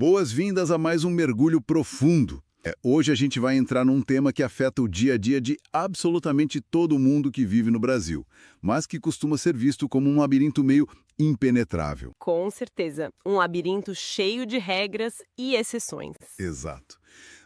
Boas-vindas a mais um mergulho profundo. Hoje a gente vai entrar num tema que afeta o dia a dia de absolutamente todo mundo que vive no Brasil, mas que costuma ser visto como um labirinto meio impenetrável. Com certeza, um labirinto cheio de regras e exceções. Exato.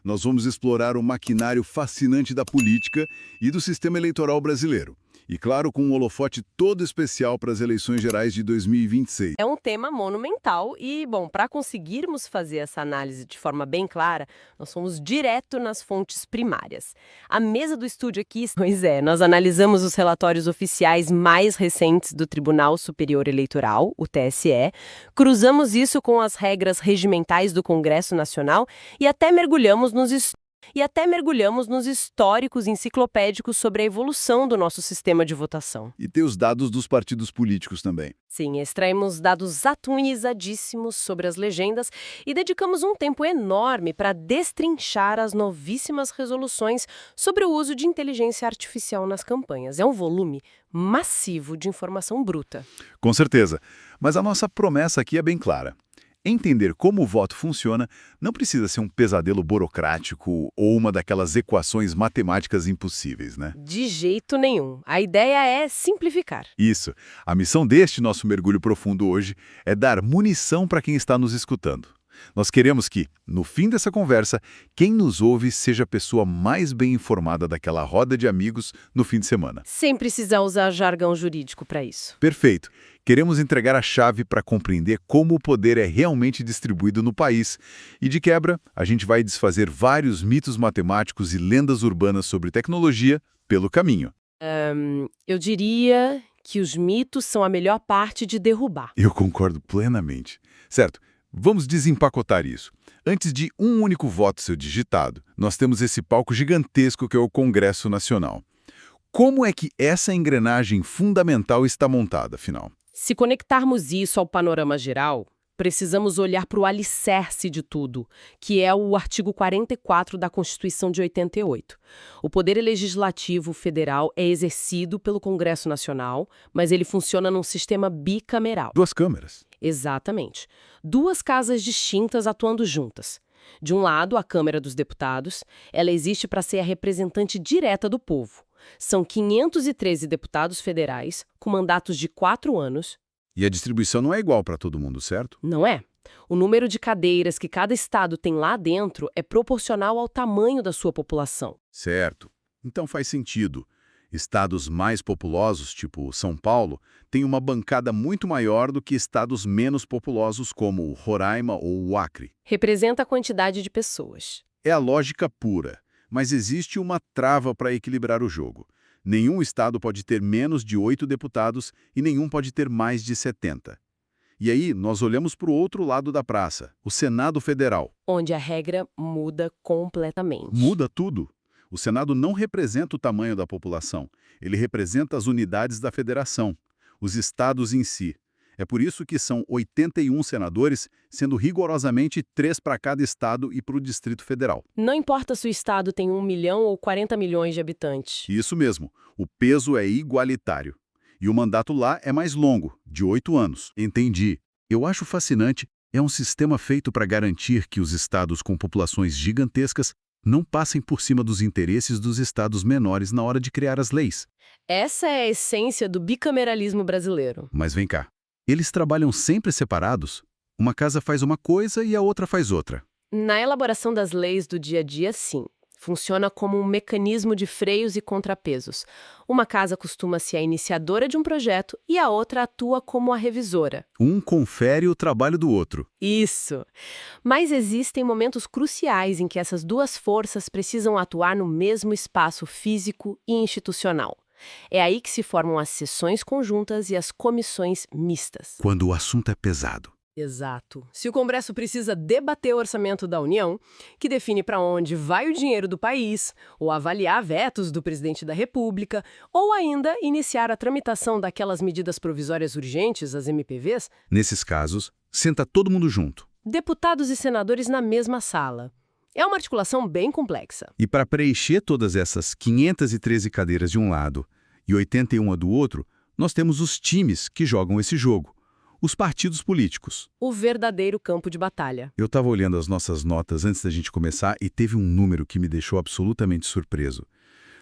Nós vamos explorar o maquinário fascinante da política e do sistema eleitoral brasileiro. E claro, com um holofote todo especial para as eleições gerais de 2026. É um tema monumental e, bom, para conseguirmos fazer essa análise de forma bem clara, nós fomos direto nas fontes primárias. A mesa do estúdio aqui, pois é, nós analisamos os relatórios oficiais mais recentes do Tribunal Superior Eleitoral, o TSE, cruzamos isso com as regras regimentais do Congresso Nacional e até mergulhamos nos históricos enciclopédicos sobre a evolução do nosso sistema de votação. E ter os dados dos partidos políticos também. Sim, extraímos dados atualizadíssimos sobre as legendas e dedicamos um tempo enorme para destrinchar as novíssimas resoluções sobre o uso de inteligência artificial nas campanhas. É um volume massivo de informação bruta. Com certeza. Mas a nossa promessa aqui é bem clara. Entender como o voto funciona não precisa ser um pesadelo burocrático ou uma daquelas equações matemáticas impossíveis, né? De jeito nenhum. A ideia é simplificar. Isso. A missão deste nosso mergulho profundo hoje é dar munição para quem está nos escutando. Nós queremos que, no fim dessa conversa, quem nos ouve seja a pessoa mais bem informada daquela roda de amigos no fim de semana. Sem precisar usar jargão jurídico para isso. Perfeito. Queremos entregar a chave para compreender como o poder é realmente distribuído no país. E, de quebra, a gente vai desfazer vários mitos matemáticos e lendas urbanas sobre tecnologia pelo caminho. Eu diria que os mitos são a melhor parte de derrubar. Eu concordo plenamente. Certo. Vamos desempacotar isso. Antes de um único voto ser digitado, nós temos esse palco gigantesco que é o Congresso Nacional. Como é que essa engrenagem fundamental está montada, afinal? Se conectarmos isso ao panorama geral, precisamos olhar para o alicerce de tudo, que é o artigo 44 da Constituição de 88. O poder legislativo federal é exercido pelo Congresso Nacional, mas ele funciona num sistema bicameral. Duas câmeras. Exatamente. Duas casas distintas atuando juntas. De um lado, a Câmara dos Deputados, ela existe para ser a representante direta do povo. São 513 deputados federais, com mandatos de 4 anos. E a distribuição não é igual para todo mundo, certo? Não é? O número de cadeiras que cada estado tem lá dentro é proporcional ao tamanho da sua população. Certo. Então faz sentido. Estados mais populosos, tipo São Paulo, têm uma bancada muito maior do que estados menos populosos como Roraima ou o Acre. Representa a quantidade de pessoas. É a lógica pura, mas existe uma trava para equilibrar o jogo. Nenhum estado pode ter menos de 8 deputados e nenhum pode ter mais de 70. E aí, nós olhamos para o outro lado da praça, o Senado Federal. Onde a regra muda completamente. Muda tudo. O Senado não representa o tamanho da população, ele representa as unidades da federação, os estados em si. É por isso que são 81 senadores, sendo rigorosamente 3 para cada estado e para o Distrito Federal. Não importa se o estado tem 1 milhão ou 40 milhões de habitantes. Isso mesmo, o peso é igualitário. E o mandato lá é mais longo, de 8 anos. Entendi. Eu acho fascinante, é um sistema feito para garantir que os estados com populações gigantescas não passem por cima dos interesses dos estados menores na hora de criar as leis. Essa é a essência do bicameralismo brasileiro. Mas vem cá, eles trabalham sempre separados? Uma casa faz uma coisa e a outra faz outra. Na elaboração das leis do dia a dia, sim. Funciona como um mecanismo de freios e contrapesos. Uma casa costuma ser a iniciadora de um projeto e a outra atua como a revisora. Um confere o trabalho do outro. Isso! Mas existem momentos cruciais em que essas duas forças precisam atuar no mesmo espaço físico e institucional. É aí que se formam as sessões conjuntas e as comissões mistas. Quando o assunto é pesado. Exato. Se o Congresso precisa debater o orçamento da União, que define para onde vai o dinheiro do país, ou avaliar vetos do presidente da República, ou ainda iniciar a tramitação daquelas medidas provisórias urgentes, as MPVs... Nesses casos, senta todo mundo junto. Deputados e senadores na mesma sala. É uma articulação bem complexa. E para preencher todas essas 513 cadeiras de um lado e 81 do outro, nós temos os times que jogam esse jogo. Os partidos políticos. O verdadeiro campo de batalha. Eu estava olhando as nossas notas antes da gente começar e teve um número que me deixou absolutamente surpreso.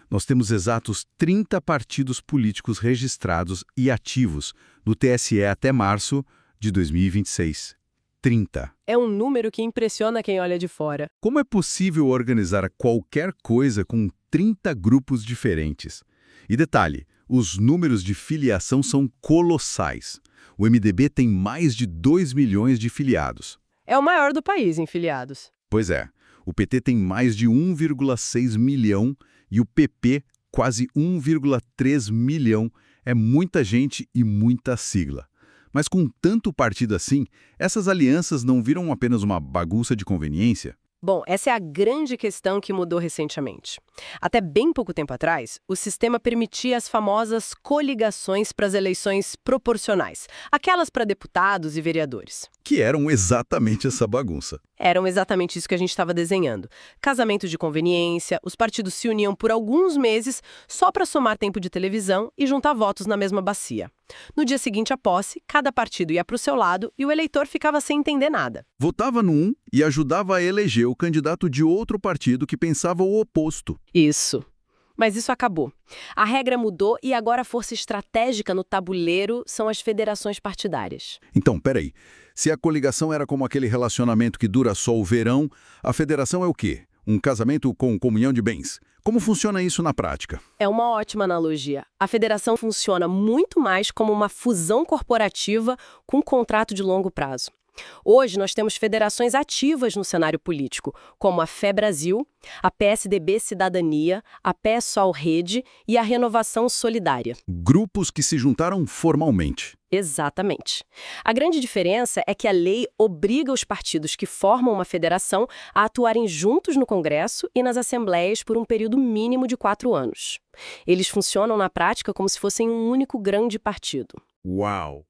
Nós temos exatos 30 partidos políticos registrados e ativos no TSE até março de 2026. 30. É um número que impressiona quem olha de fora. Como é possível organizar qualquer coisa com 30 grupos diferentes? E detalhe, os números de filiação são colossais. O MDB tem mais de 2 milhões de filiados. É o maior do país em filiados. Pois é, o PT tem mais de 1,6 milhão e o PP quase 1,3 milhão. É muita gente e muita sigla. Mas com tanto partido assim, essas alianças não viram apenas uma bagunça de conveniência? Bom, essa é a grande questão que mudou recentemente. Até bem pouco tempo atrás, o sistema permitia as famosas coligações para as eleições proporcionais, aquelas para deputados e vereadores. Que eram exatamente essa bagunça. Eram exatamente isso que a gente estava desenhando. Casamento de conveniência, os partidos se uniam por alguns meses só para somar tempo de televisão e juntar votos na mesma bacia. No dia seguinte à posse, cada partido ia para o seu lado e o eleitor ficava sem entender nada. Votava num e ajudava a eleger o candidato de outro partido que pensava o oposto. Isso. Mas isso acabou. A regra mudou e agora a força estratégica no tabuleiro são as federações partidárias. Então, peraí. Se a coligação era como aquele relacionamento que dura só o verão, a federação é o quê? Um casamento com comunhão de bens. Como funciona isso na prática? É uma ótima analogia. A federação funciona muito mais como uma fusão corporativa com um contrato de longo prazo. Hoje nós temos federações ativas no cenário político, como a Fé Brasil, a PSDB Cidadania, a PSOL Rede e a Renovação Solidária. Grupos que se juntaram formalmente. Exatamente. A grande diferença é que a lei obriga os partidos que formam uma federação a atuarem juntos no Congresso e nas assembleias por um período mínimo de 4 anos. Eles funcionam na prática como se fossem um único grande partido. Uau!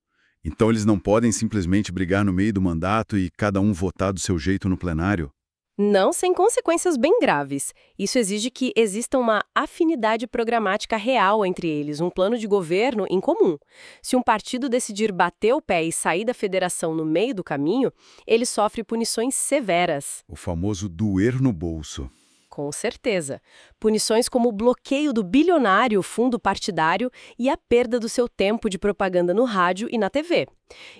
Então eles não podem simplesmente brigar no meio do mandato e cada um votar do seu jeito no plenário? Não sem consequências bem graves. Isso exige que exista uma afinidade programática real entre eles, um plano de governo em comum. Se um partido decidir bater o pé e sair da federação no meio do caminho, ele sofre punições severas. O famoso doer no bolso. Com certeza. Punições como o bloqueio do bilionário fundo partidário e a perda do seu tempo de propaganda no rádio e na TV.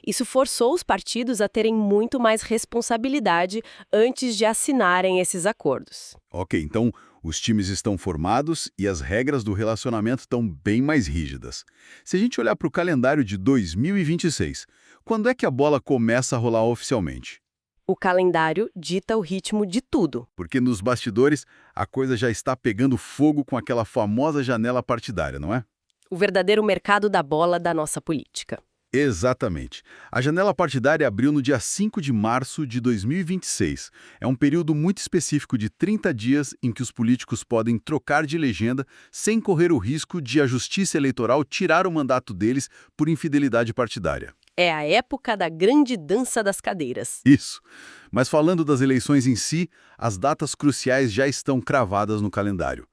Isso forçou os partidos a terem muito mais responsabilidade antes de assinarem esses acordos. Ok, então os times estão formados e as regras do relacionamento estão bem mais rígidas. Se a gente olhar para o calendário de 2026, quando é que a bola começa a rolar oficialmente? O calendário dita o ritmo de tudo. Porque nos bastidores a coisa já está pegando fogo com aquela famosa janela partidária, não é? O verdadeiro mercado da bola da nossa política. Exatamente. A janela partidária abriu no dia 5 de março de 2026. É um período muito específico de 30 dias em que os políticos podem trocar de legenda sem correr o risco de a Justiça Eleitoral tirar o mandato deles por infidelidade partidária. É a época da grande dança das cadeiras. Isso. Mas falando das eleições em si, as datas cruciais já estão cravadas no calendário.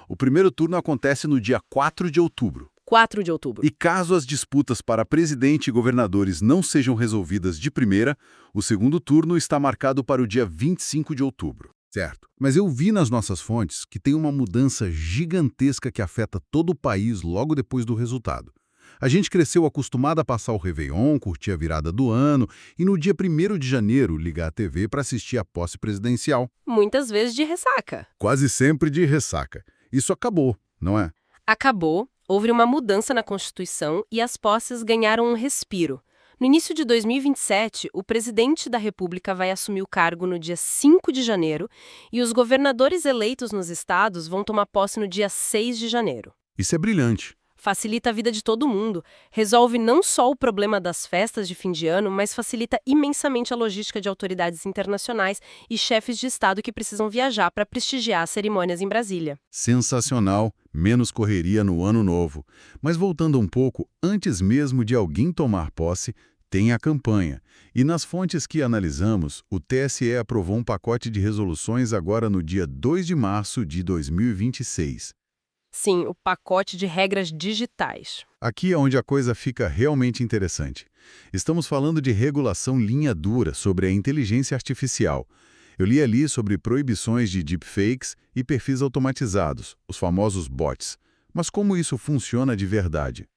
O primeiro turno acontece no dia 4 de outubro. 4 de outubro. E caso as disputas para presidente e governadores não sejam resolvidas de primeira, o segundo turno está marcado para o dia 25 de outubro. Certo. Mas eu vi nas nossas fontes que tem uma mudança gigantesca que afeta todo o país logo depois do resultado. A gente cresceu acostumado a passar o Réveillon, curtir a virada do ano e no dia 1º de janeiro ligar a TV para assistir a posse presidencial. Muitas vezes de ressaca. Quase sempre de ressaca. Isso acabou, não é? Acabou, houve uma mudança na Constituição e as posses ganharam um respiro. No início de 2027, o presidente da República vai assumir o cargo no dia 5 de janeiro e os governadores eleitos nos estados vão tomar posse no dia 6 de janeiro. Isso é brilhante. Facilita a vida de todo mundo, resolve não só o problema das festas de fim de ano, mas facilita imensamente a logística de autoridades internacionais e chefes de Estado que precisam viajar para prestigiar as cerimônias em Brasília. Sensacional, menos correria no ano novo. Mas voltando um pouco, antes mesmo de alguém tomar posse, tem a campanha. E nas fontes que analisamos, o TSE aprovou um pacote de resoluções agora no dia 2 de março de 2026. Sim, o pacote de regras digitais. Aqui é onde a coisa fica realmente interessante. Estamos falando de regulação linha dura sobre a inteligência artificial. Eu li ali sobre proibições de deepfakes e perfis automatizados, os famosos bots. Mas como isso funciona de verdade?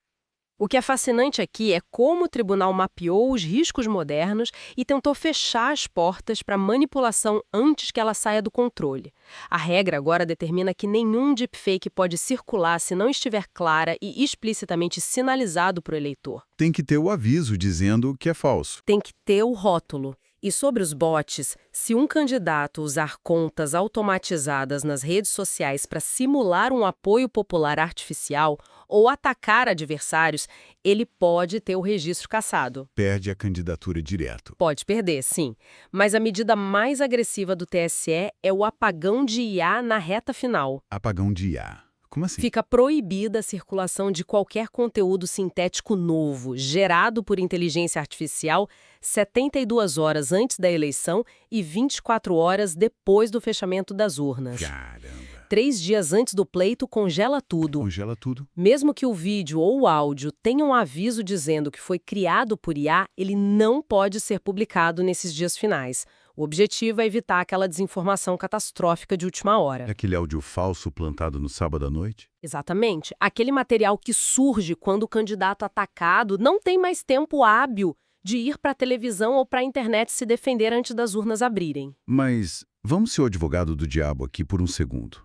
O que é fascinante aqui é como o tribunal mapeou os riscos modernos e tentou fechar as portas para manipulação antes que ela saia do controle. A regra agora determina que nenhum deepfake pode circular se não estiver clara e explicitamente sinalizado para o eleitor. Tem que ter o aviso dizendo que é falso. Tem que ter o rótulo. E sobre os bots, se um candidato usar contas automatizadas nas redes sociais para simular um apoio popular artificial ou atacar adversários, ele pode ter o registro cassado. Perde a candidatura direto. Pode perder, sim. Mas a medida mais agressiva do TSE é o apagão de IA na reta final. Apagão de IA. Como assim? Fica proibida a circulação de qualquer conteúdo sintético novo, gerado por inteligência artificial, 72 horas antes da eleição e 24 horas depois do fechamento das urnas. Caramba. 3 dias antes do pleito, congela tudo. Congela tudo. Mesmo que o vídeo ou o áudio tenha um aviso dizendo que foi criado por IA, ele não pode ser publicado nesses dias finais. O objetivo é evitar aquela desinformação catastrófica de última hora. É aquele áudio falso plantado no sábado à noite? Exatamente. Aquele material que surge quando o candidato atacado não tem mais tempo hábil de ir para a televisão ou para a internet se defender antes das urnas abrirem. Mas vamos ser o advogado do diabo aqui por um segundo.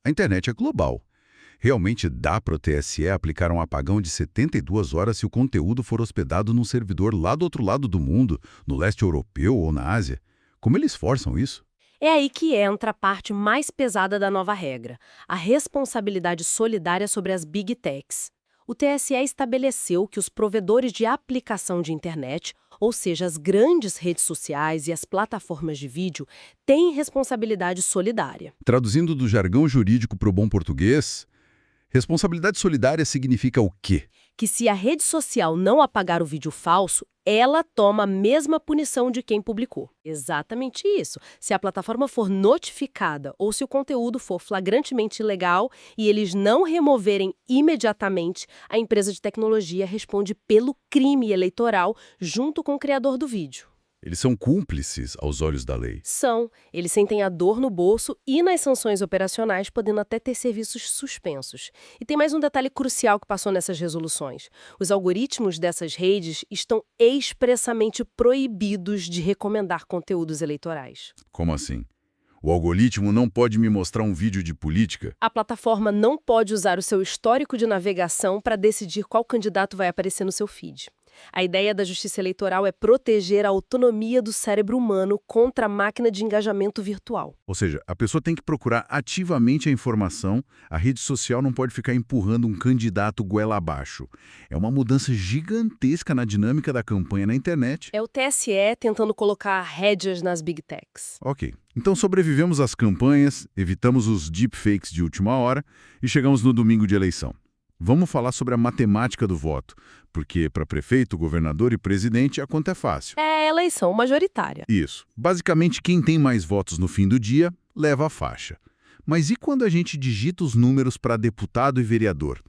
A internet é global. Realmente dá para o TSE aplicar um apagão de 72 horas se o conteúdo for hospedado num servidor lá do outro lado do mundo, no leste europeu ou na Ásia? Como eles forçam isso? É aí que entra a parte mais pesada da nova regra, a responsabilidade solidária sobre as Big Techs. O TSE estabeleceu que os provedores de aplicação de internet, ou seja, as grandes redes sociais e as plataformas de vídeo, têm responsabilidade solidária. Traduzindo do jargão jurídico para o bom português, responsabilidade solidária significa o quê? Que se a rede social não apagar o vídeo falso, ela toma a mesma punição de quem publicou. Exatamente isso. Se a plataforma for notificada ou se o conteúdo for flagrantemente ilegal e eles não removerem imediatamente, a empresa de tecnologia responde pelo crime eleitoral junto com o criador do vídeo. Eles são cúmplices aos olhos da lei. São. Eles sentem a dor no bolso e nas sanções operacionais, podendo até ter serviços suspensos. E tem mais um detalhe crucial que passou nessas resoluções. Os algoritmos dessas redes estão expressamente proibidos de recomendar conteúdos eleitorais. Como assim? O algoritmo não pode me mostrar um vídeo de política? A plataforma não pode usar o seu histórico de navegação para decidir qual candidato vai aparecer no seu feed. A ideia da justiça eleitoral é proteger a autonomia do cérebro humano contra a máquina de engajamento virtual. Ou seja, a pessoa tem que procurar ativamente a informação, a rede social não pode ficar empurrando um candidato goela abaixo. É uma mudança gigantesca na dinâmica da campanha na internet. É o TSE tentando colocar rédeas nas Big Techs. Ok, então sobrevivemos às campanhas, evitamos os deepfakes de última hora e chegamos no domingo de eleição. Vamos falar sobre a matemática do voto, porque para prefeito, governador e presidente a conta é fácil. É eleição majoritária. Isso. Basicamente, quem tem mais votos no fim do dia, leva a faixa. Mas e quando a gente digita os números para deputado e vereador?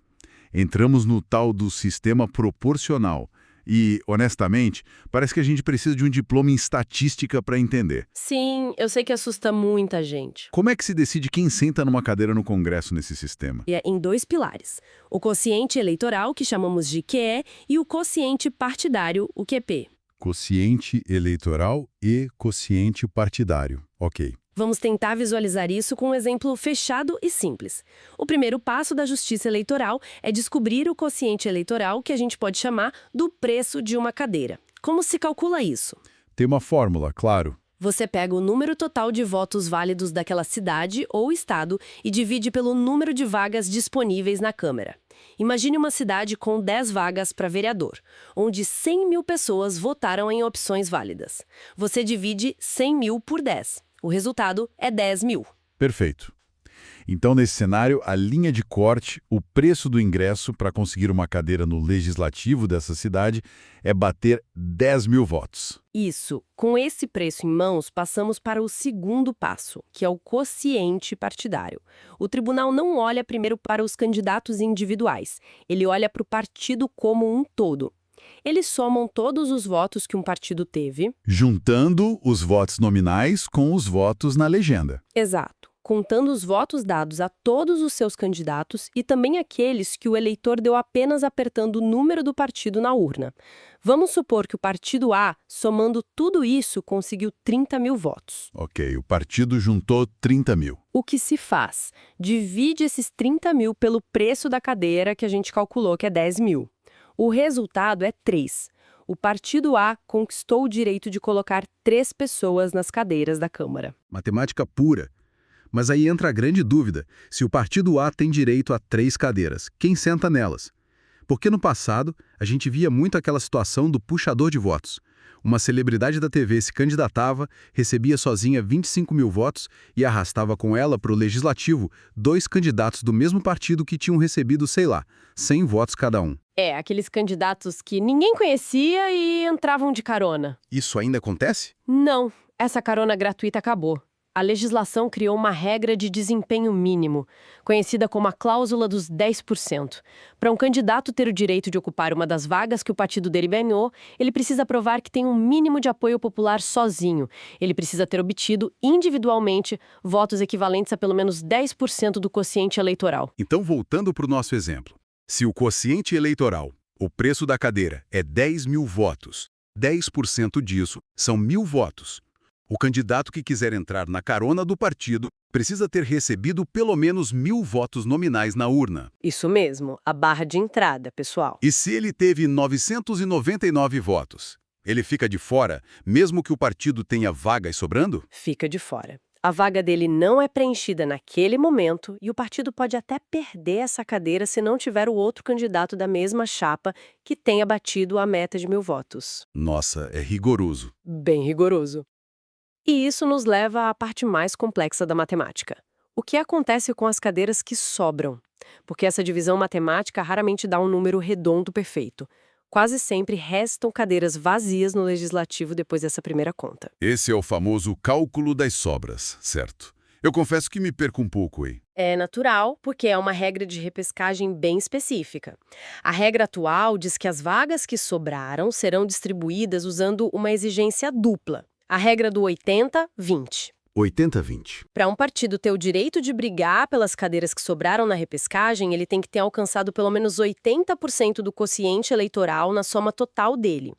Entramos no tal do sistema proporcional. E, honestamente, parece que a gente precisa de um diploma em estatística para entender. Sim, eu sei que assusta muita gente. Como é que se decide quem senta numa cadeira no Congresso nesse sistema? E é em 2 pilares. O quociente eleitoral, que chamamos de QE, e o quociente partidário, o QP. Quociente eleitoral e quociente partidário. Ok. Vamos tentar visualizar isso com um exemplo fechado e simples. O primeiro passo da justiça eleitoral é descobrir o quociente eleitoral, que a gente pode chamar do preço de uma cadeira. Como se calcula isso? Tem uma fórmula, claro. Você pega o número total de votos válidos daquela cidade ou estado e divide pelo número de vagas disponíveis na Câmara. Imagine uma cidade com 10 vagas para vereador, onde 100 mil pessoas votaram em opções válidas. Você divide 100 mil por 10. O resultado é 10 mil. Perfeito. Então, nesse cenário, a linha de corte, o preço do ingresso para conseguir uma cadeira no legislativo dessa cidade é bater 10 mil votos. Isso. Com esse preço em mãos, passamos para o segundo passo, que é o quociente partidário. O tribunal não olha primeiro para os candidatos individuais, ele olha para o partido como um todo. Eles somam todos os votos que um partido teve. Juntando os votos nominais com os votos na legenda. Exato. Contando os votos dados a todos os seus candidatos e também aqueles que o eleitor deu apenas apertando o número do partido na urna. Vamos supor que o partido A, somando tudo isso, conseguiu 30 mil votos. Ok, o partido juntou 30 mil. O que se faz? Divide esses 30 mil pelo preço da cadeira que a gente calculou, que é 10 mil. O resultado é 3. O partido A conquistou o direito de colocar 3 pessoas nas cadeiras da Câmara. Matemática pura. Mas aí entra a grande dúvida, se o partido A tem direito a 3 cadeiras, quem senta nelas? Porque no passado, a gente via muito aquela situação do puxador de votos. Uma celebridade da TV se candidatava, recebia sozinha 25 mil votos e arrastava com ela para o legislativo 2 candidatos do mesmo partido que tinham recebido, sei lá, 100 votos cada um. Aqueles candidatos que ninguém conhecia e entravam de carona. Isso ainda acontece? Não, essa carona gratuita acabou. A legislação criou uma regra de desempenho mínimo, conhecida como a cláusula dos 10%. Para um candidato ter o direito de ocupar uma das vagas que o partido dele ganhou, ele precisa provar que tem um mínimo de apoio popular sozinho. Ele precisa ter obtido, individualmente, votos equivalentes a pelo menos 10% do quociente eleitoral. Então, voltando para o nosso exemplo. Se o quociente eleitoral, o preço da cadeira, é 10 mil votos, 10% disso são 1.000 votos. O candidato que quiser entrar na carona do partido precisa ter recebido pelo menos 1.000 votos nominais na urna. Isso mesmo, a barra de entrada, pessoal. E se ele teve 999 votos, ele fica de fora, mesmo que o partido tenha vagas sobrando? Fica de fora. A vaga dele não é preenchida naquele momento e o partido pode até perder essa cadeira se não tiver o outro candidato da mesma chapa que tenha batido a meta de 1.000 votos. Nossa, é rigoroso. Bem rigoroso. E isso nos leva à parte mais complexa da matemática. O que acontece com as cadeiras que sobram? Porque essa divisão matemática raramente dá um número redondo perfeito. Quase sempre restam cadeiras vazias no legislativo depois dessa primeira conta. Esse é o famoso cálculo das sobras, certo? Eu confesso que me perco um pouco, hein? É natural, porque é uma regra de repescagem bem específica. A regra atual diz que as vagas que sobraram serão distribuídas usando uma exigência dupla. A regra do 80-20. 80-20. Para um partido ter o direito de brigar pelas cadeiras que sobraram na repescagem, ele tem que ter alcançado pelo menos 80% do quociente eleitoral na soma total dele.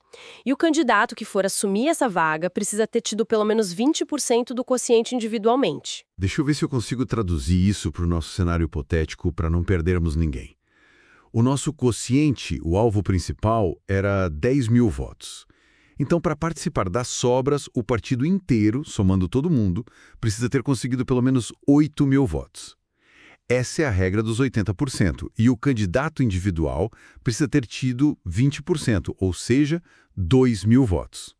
E o candidato que for assumir essa vaga precisa ter tido pelo menos 20% do quociente individualmente. Deixa eu ver se eu consigo traduzir isso para o nosso cenário hipotético para não perdermos ninguém. O nosso quociente, o alvo principal, era 10 mil votos. Então, para participar das sobras, o partido inteiro, somando todo mundo, precisa ter conseguido pelo menos 8 mil votos. Essa é a regra dos 80%, e o candidato individual precisa ter tido 20%, ou seja, 2 mil votos.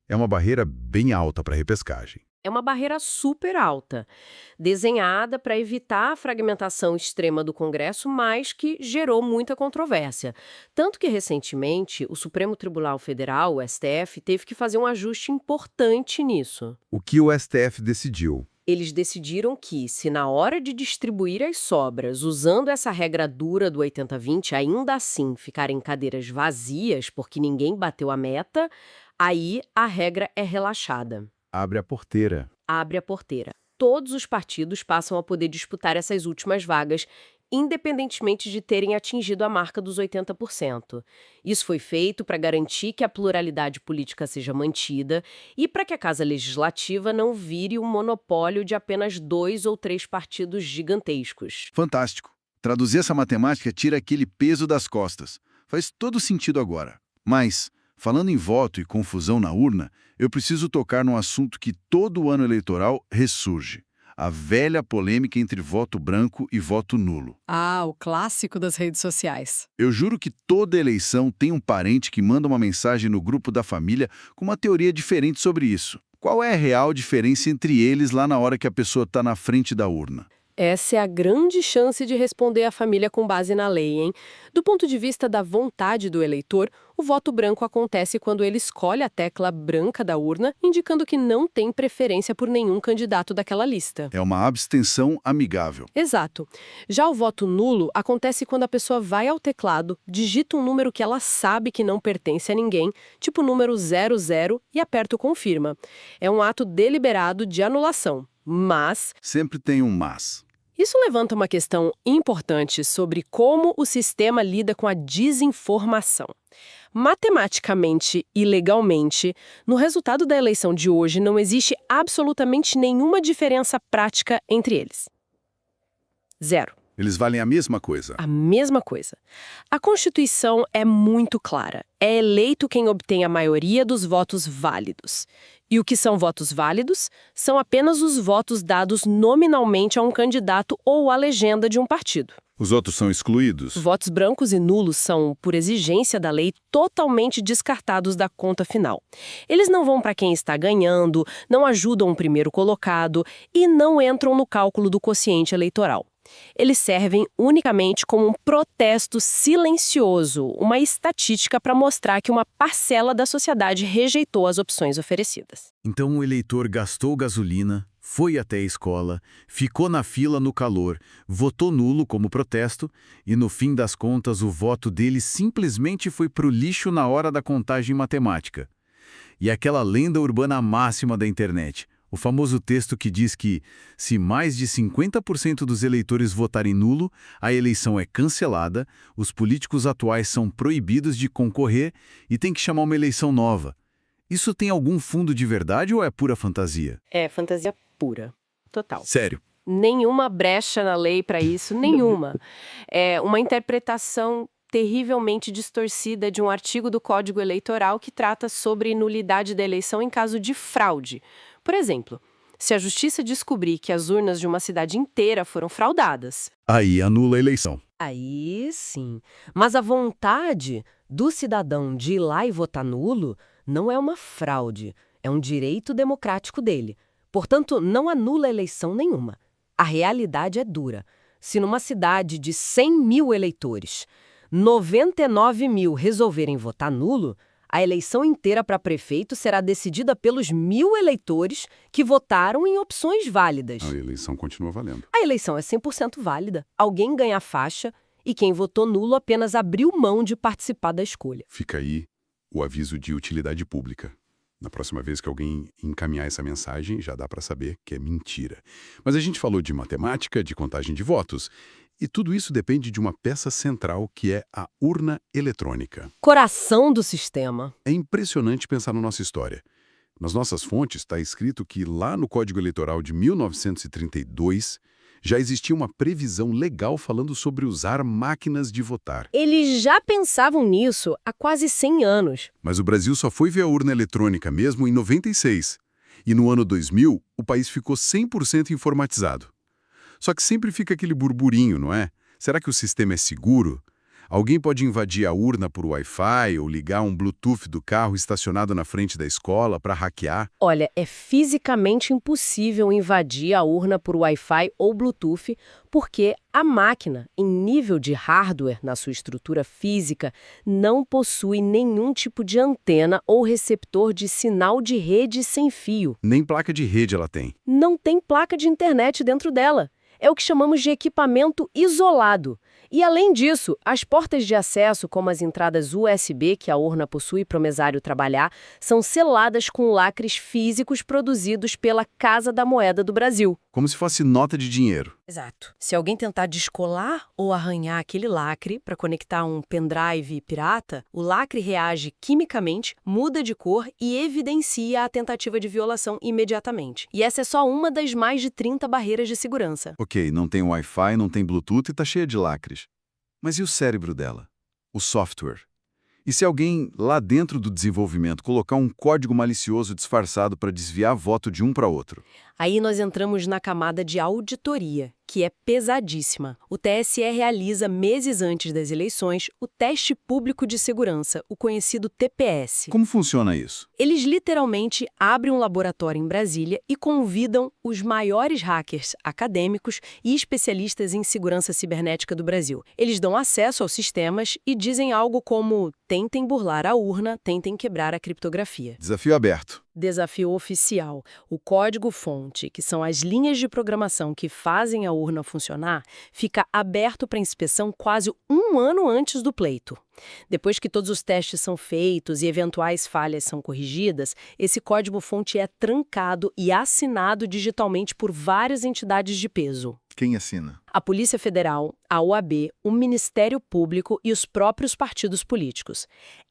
É uma barreira bem alta para a repescagem. É uma barreira super alta, desenhada para evitar a fragmentação extrema do Congresso, mas que gerou muita controvérsia. Tanto que, recentemente, o Supremo Tribunal Federal, o STF, teve que fazer um ajuste importante nisso. O que o STF decidiu? Eles decidiram que, se na hora de distribuir as sobras, usando essa regra dura do 80-20, ainda assim ficarem cadeiras vazias porque ninguém bateu a meta, aí a regra é relaxada. Abre a porteira. Abre a porteira. Todos os partidos passam a poder disputar essas últimas vagas, independentemente de terem atingido a marca dos 80%. Isso foi feito para garantir que a pluralidade política seja mantida e para que a Casa Legislativa não vire um monopólio de apenas 2 ou 3 partidos gigantescos. Fantástico. Traduzir essa matemática tira aquele peso das costas. Faz todo sentido agora. Mas, falando em voto e confusão na urna, eu preciso tocar num assunto que todo ano eleitoral ressurge. A velha polêmica entre voto branco e voto nulo. Ah, o clássico das redes sociais. Eu juro que toda eleição tem um parente que manda uma mensagem no grupo da família com uma teoria diferente sobre isso. Qual é a real diferença entre eles lá na hora que a pessoa está na frente da urna? Essa é a grande chance de responder à família com base na lei, hein? Do ponto de vista da vontade do eleitor, o voto branco acontece quando ele escolhe a tecla branca da urna, indicando que não tem preferência por nenhum candidato daquela lista. É uma abstenção amigável. Exato. Já o voto nulo acontece quando a pessoa vai ao teclado, digita um número que ela sabe que não pertence a ninguém, tipo o número 00, e aperta o confirma. É um ato deliberado de anulação. Mas Sempre tem um mas. isso levanta uma questão importante sobre como o sistema lida com a desinformação. Matematicamente e legalmente, no resultado da eleição de hoje não existe absolutamente nenhuma diferença prática entre eles. Zero. Eles valem a mesma coisa. A mesma coisa. A Constituição é muito clara. É eleito quem obtém a maioria dos votos válidos. E o que são votos válidos? São apenas os votos dados nominalmente a um candidato ou à legenda de um partido. Os outros são excluídos. Votos brancos e nulos são, por exigência da lei, totalmente descartados da conta final. Eles não vão para quem está ganhando, não ajudam o primeiro colocado e não entram no cálculo do quociente eleitoral. Eles servem unicamente como um protesto silencioso, uma estatística para mostrar que uma parcela da sociedade rejeitou as opções oferecidas. Então o eleitor gastou gasolina, foi até a escola, ficou na fila no calor, votou nulo como protesto e, no fim das contas, o voto dele simplesmente foi pro lixo na hora da contagem matemática. E aquela lenda urbana máxima da internet, o famoso texto que diz que, se mais de 50% dos eleitores votarem nulo, a eleição é cancelada, os políticos atuais são proibidos de concorrer e tem que chamar uma eleição nova. Isso tem algum fundo de verdade ou é pura fantasia? É fantasia pura. Total. Sério. Nenhuma brecha na lei para isso, nenhuma. É uma interpretação terrivelmente distorcida de um artigo do Código Eleitoral que trata sobre nulidade da eleição em caso de fraude. Por exemplo, se a justiça descobrir que as urnas de uma cidade inteira foram fraudadas. Aí anula a eleição. Aí sim. Mas a vontade do cidadão de ir lá e votar nulo não é uma fraude, é um direito democrático dele. Portanto, não anula eleição nenhuma. A realidade é dura. Se numa cidade de 100 mil eleitores, 99 mil resolverem votar nulo, a eleição inteira para prefeito será decidida pelos 1.000 eleitores que votaram em opções válidas. A eleição continua valendo. A eleição é 100% válida. Alguém ganha a faixa e quem votou nulo apenas abriu mão de participar da escolha. Fica aí o aviso de utilidade pública. Na próxima vez que alguém encaminhar essa mensagem, já dá para saber que é mentira. Mas a gente falou de matemática, de contagem de votos, e tudo isso depende de uma peça central que é a urna eletrônica. Coração do sistema. É impressionante pensar na nossa história. Nas nossas fontes está escrito que lá no Código Eleitoral de 1932 já existia uma previsão legal falando sobre usar máquinas de votar. Eles já pensavam nisso há quase 100 anos. Mas o Brasil só foi ver a urna eletrônica mesmo em 96. E no ano 2000, o país ficou 100% informatizado. Só que sempre fica aquele burburinho, não é? Será que o sistema é seguro? Alguém pode invadir a urna por Wi-Fi ou ligar um Bluetooth do carro estacionado na frente da escola para hackear? Olha, é fisicamente impossível invadir a urna por Wi-Fi ou Bluetooth, porque a máquina, em nível de hardware na sua estrutura física, não possui nenhum tipo de antena ou receptor de sinal de rede sem fio. Nem placa de rede ela tem. Não tem placa de internet dentro dela. É o que chamamos de equipamento isolado. E, além disso, as portas de acesso, como as entradas USB que a urna possui para o mesário trabalhar, são seladas com lacres físicos produzidos pela Casa da Moeda do Brasil. Como se fosse nota de dinheiro. Exato. Se alguém tentar descolar ou arranhar aquele lacre para conectar um pendrive pirata, o lacre reage quimicamente, muda de cor e evidencia a tentativa de violação imediatamente. E essa é só uma das mais de 30 barreiras de segurança. Ok, não tem Wi-Fi, não tem Bluetooth e tá cheia de lacres. Mas e o cérebro dela? O software? E se alguém, lá dentro do desenvolvimento, colocar um código malicioso disfarçado para desviar voto de um para outro? Aí nós entramos na camada de auditoria, que é pesadíssima. O TSE realiza, meses antes das eleições, o Teste Público de Segurança, o conhecido TPS. Como funciona isso? Eles literalmente abrem um laboratório em Brasília e convidam os maiores hackers acadêmicos e especialistas em segurança cibernética do Brasil. Eles dão acesso aos sistemas e dizem algo como: tentem burlar a urna, tentem quebrar a criptografia. Desafio aberto. Desafio oficial. O código-fonte, que são as linhas de programação que fazem a urna funcionar, fica aberto para inspeção quase um ano antes do pleito. Depois que todos os testes são feitos e eventuais falhas são corrigidas, esse código-fonte é trancado e assinado digitalmente por várias entidades de peso. Quem assina? A Polícia Federal, a OAB, o Ministério Público e os próprios partidos políticos.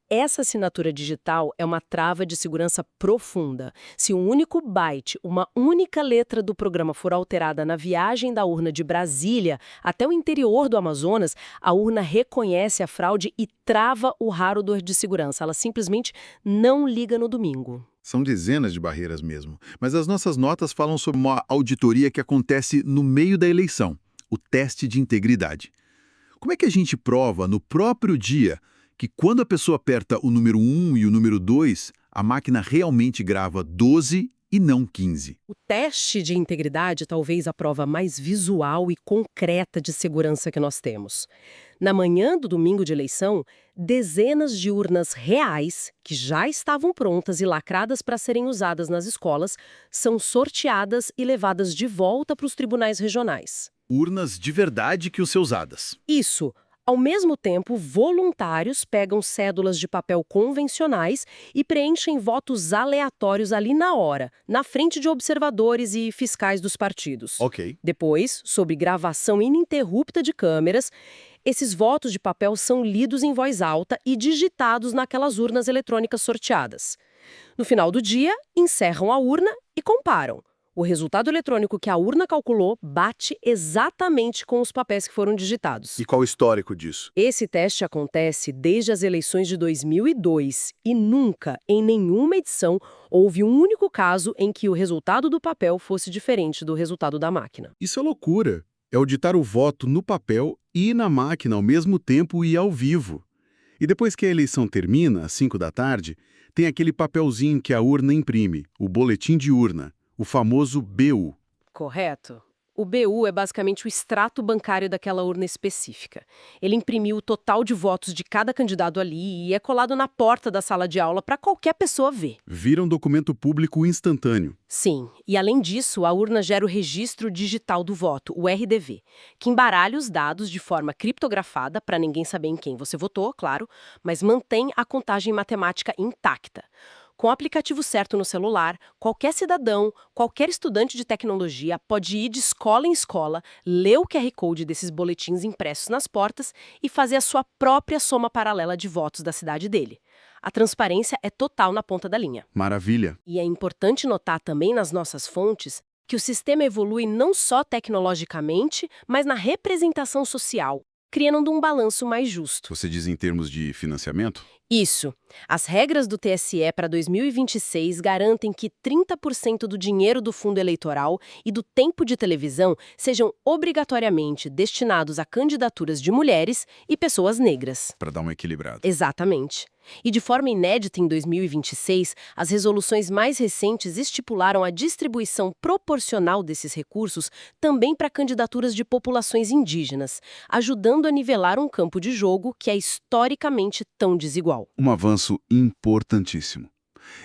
Essa assinatura digital é uma trava de segurança profunda. Se um único byte, uma única letra do programa for alterada na viagem da urna de Brasília até o interior do Amazonas, a urna reconhece a fraude e trava o hardware de segurança. Ela simplesmente não liga no domingo. São dezenas de barreiras mesmo. Mas as nossas notas falam sobre uma auditoria que acontece no meio da eleição, o teste de integridade. Como é que a gente prova no próprio dia que quando a pessoa aperta o número 1 e o número 2, a máquina realmente grava 12 e não 15? O teste de integridade talvez a prova mais visual e concreta de segurança que nós temos. Na manhã do domingo de eleição, dezenas de urnas reais, que já estavam prontas e lacradas para serem usadas nas escolas, são sorteadas e levadas de volta para os tribunais regionais. Urnas de verdade que iam ser usadas. Isso. Ao mesmo tempo, voluntários pegam cédulas de papel convencionais e preenchem votos aleatórios ali na hora, na frente de observadores e fiscais dos partidos. Ok. Depois, sob gravação ininterrupta de câmeras, esses votos de papel são lidos em voz alta e digitados naquelas urnas eletrônicas sorteadas. No final do dia, encerram a urna e comparam. O resultado eletrônico que a urna calculou bate exatamente com os papéis que foram digitados. E qual o histórico disso? Esse teste acontece desde as eleições de 2002 e nunca, em nenhuma edição, houve um único caso em que o resultado do papel fosse diferente do resultado da máquina. Isso é loucura. É auditar o voto no papel e na máquina ao mesmo tempo e ao vivo. E depois que a eleição termina, às 5 da tarde, tem aquele papelzinho que a urna imprime, o boletim de urna. O famoso BU. Correto. O BU é basicamente o extrato bancário daquela urna específica. Ele imprimiu o total de votos de cada candidato ali e é colado na porta da sala de aula para qualquer pessoa ver. Vira um documento público instantâneo. Sim, e além disso, a urna gera o registro digital do voto, o RDV, que embaralha os dados de forma criptografada para ninguém saber em quem você votou, claro, mas mantém a contagem matemática intacta. Com o aplicativo certo no celular, qualquer cidadão, qualquer estudante de tecnologia pode ir de escola em escola, ler o QR Code desses boletins impressos nas portas e fazer a sua própria soma paralela de votos da cidade dele. A transparência é total na ponta da linha. Maravilha. E é importante notar também nas nossas fontes que o sistema evolui não só tecnologicamente, mas na representação social, criando um balanço mais justo. Você diz em termos de financiamento? Isso. As regras do TSE para 2026 garantem que 30% do dinheiro do fundo eleitoral e do tempo de televisão sejam obrigatoriamente destinados a candidaturas de mulheres e pessoas negras. Para dar uma equilibrada. Exatamente. E de forma inédita em 2026, as resoluções mais recentes estipularam a distribuição proporcional desses recursos também para candidaturas de populações indígenas, ajudando a nivelar um campo de jogo que é historicamente tão desigual. Um avanço importantíssimo.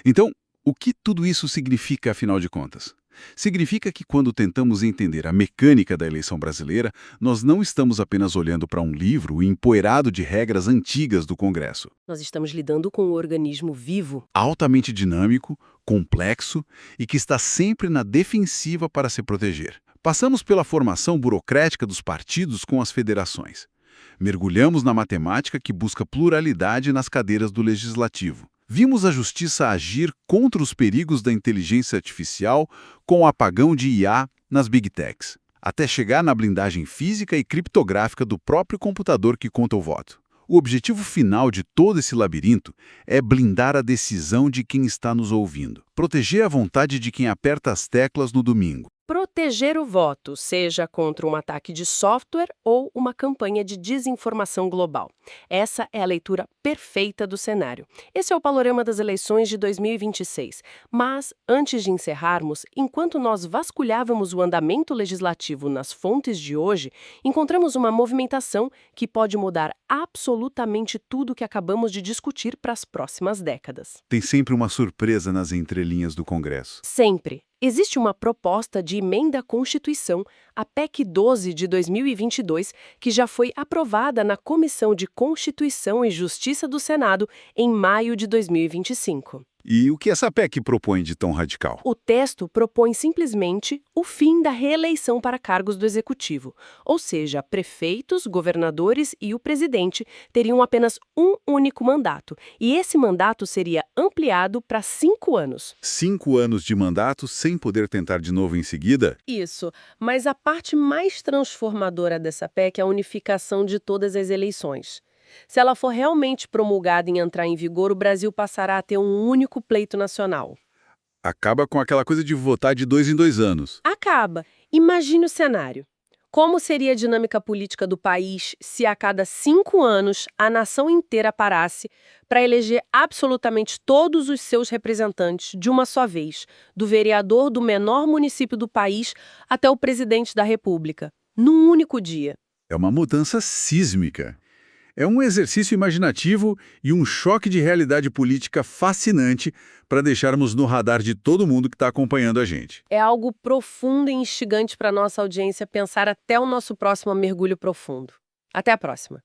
Então, o que tudo isso significa, afinal de contas? Significa que quando tentamos entender a mecânica da eleição brasileira, nós não estamos apenas olhando para um livro empoeirado de regras antigas do Congresso. Nós estamos lidando com um organismo vivo. Altamente dinâmico, complexo e que está sempre na defensiva para se proteger. Passamos pela formação burocrática dos partidos com as federações. Mergulhamos na matemática que busca pluralidade nas cadeiras do legislativo. Vimos a justiça agir contra os perigos da inteligência artificial com o apagão de IA nas Big Techs, até chegar na blindagem física e criptográfica do próprio computador que conta o voto. O objetivo final de todo esse labirinto é blindar a decisão de quem está nos ouvindo, proteger a vontade de quem aperta as teclas no domingo. Proteger o voto, seja contra um ataque de software ou uma campanha de desinformação global. Essa é a leitura perfeita do cenário. Esse é o panorama das eleições de 2026. Mas, antes de encerrarmos, enquanto nós vasculhávamos o andamento legislativo nas fontes de hoje, encontramos uma movimentação que pode mudar absolutamente tudo que acabamos de discutir para as próximas décadas. Tem sempre uma surpresa nas entrelinhas do Congresso. Sempre. Existe uma proposta de emenda à Constituição, a PEC 12 de 2022, que já foi aprovada na Comissão de Constituição e Justiça do Senado em maio de 2025. E o que essa PEC propõe de tão radical? O texto propõe simplesmente o fim da reeleição para cargos do Executivo, ou seja, prefeitos, governadores e o presidente teriam apenas um único mandato, e esse mandato seria ampliado para 5 anos. 5 anos de mandato sem poder tentar de novo em seguida? Isso, mas a parte mais transformadora dessa PEC é a unificação de todas as eleições. Se ela for realmente promulgada e entrar em vigor, o Brasil passará a ter um único pleito nacional. Acaba com aquela coisa de votar de 2 em 2 anos. Acaba. Imagine o cenário. Como seria a dinâmica política do país se a cada 5 anos a nação inteira parasse para eleger absolutamente todos os seus representantes de uma só vez, do vereador do menor município do país até o presidente da República, num único dia? É uma mudança sísmica. É um exercício imaginativo e um choque de realidade política fascinante para deixarmos no radar de todo mundo que está acompanhando a gente. É algo profundo e instigante para a nossa audiência pensar até o nosso próximo mergulho profundo. Até a próxima!